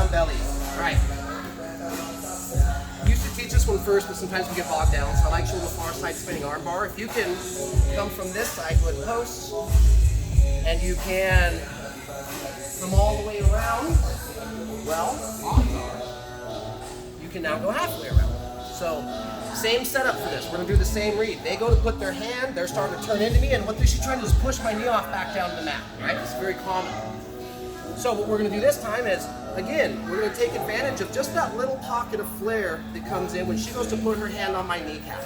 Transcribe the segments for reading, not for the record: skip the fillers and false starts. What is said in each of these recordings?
down belly. All right. Used to teach this one first, but sometimes we get bogged down, so I like showing the far side spinning arm bar. If you can come from this side with posts, and you can come all the way around, well, you can now go halfway around. So, same setup for this. We're going to do the same read. They go to put their hand, they're starting to turn into me, and what she's trying to do is push my knee off back down to the mat, right? It's very common. So what we're going to do this time is, again, we're going to take advantage of just that little pocket of flare that comes in when she goes to put her hand on my kneecap.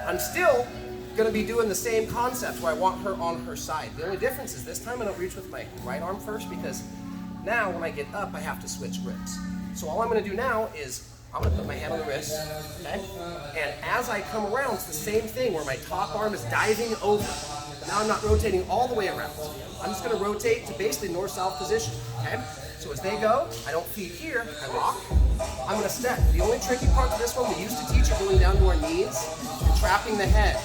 I'm still going to be doing the same concept where I want her on her side. The only difference is this time I don't reach with my right arm first, because now when I get up, I have to switch grips. So all I'm going to do now is I'm going to put my hand on the wrist, okay? And as I come around, it's the same thing where my top arm is diving over. But now I'm not rotating all the way around. I'm just going to rotate to basically north-south position, okay? So as they go, I don't feed here, I lock. I'm going to step. The only tricky part to this one, we used to teach it going down to our knees and trapping the head.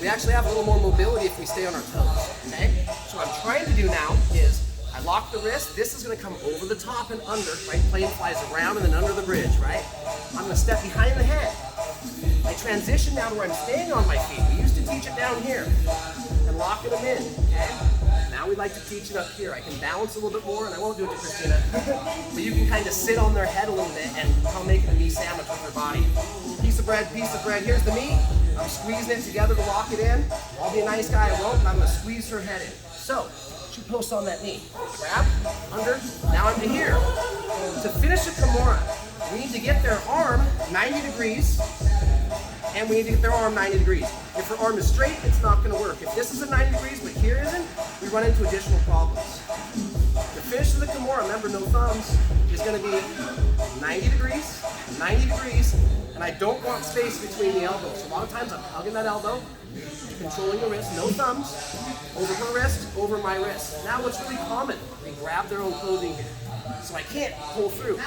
We actually have a little more mobility if we stay on our toes, okay? So what I'm trying to do now is I lock the wrist. This is going to come over the top and under, right? Plane flies around and then under the bridge, right? I'm going to step behind the head. I transition now to where I'm staying on my feet. We used to teach it down here and locking them in, okay? Now we like to teach it up here. I can balance a little bit more, and I won't do it to Christina, but you can kind of sit on their head a little bit and I'll make a knee sandwich with their body. Piece of bread, here's the meat. I'm squeezing it together to lock it in. I'll be a nice guy, I won't, and I'm going to squeeze her head in. So, she posts on that knee. Grab, under, now I'm to here. To finish a Kimura, we need to get their arm 90 degrees, and we need to get their arm 90 degrees. If her arm is straight, it's not going to work. If this is a 90 degrees, but here isn't, we run into additional problems. The finish of the Kimura, remember no thumbs, is going to be 90 degrees, and I don't want space between the elbows. So a lot of times I'm hugging that elbow, controlling the wrist, no thumbs, over her wrist, over my wrist. Now what's really common, they grab their own clothing here. So I can't pull through.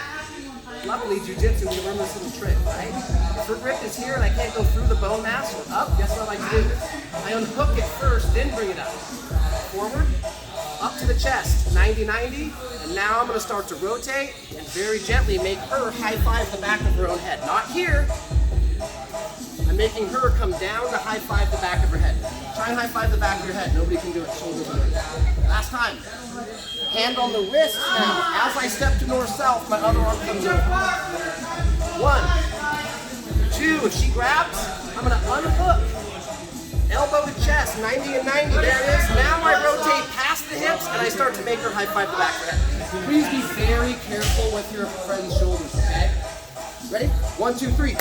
Luckily, jiu-jitsu, we learn this little trick, right? If her grip is here and I can't go through the bone mass or up, guess what I like to do? I unhook it first, then bring it up. Forward, up to the chest, 90-90, and now I'm going to start to rotate and very gently make her high-five the back of her own head. Not here. I'm making her come down to high-five the back of her head. Try and high-five the back of your head. Nobody can do it. Shoulders are good. Last time. Hand on the wrist now. As I step to north-south, my other arm comes over. 1, 2. If she grabs, I'm going to unhook. Elbow to chest, 90 and 90. There it is. Now I rotate past the hips, and I start to make her high-five the back of her head. Please be very careful with your friend's shoulders, okay? Ready? 1, 2, 3.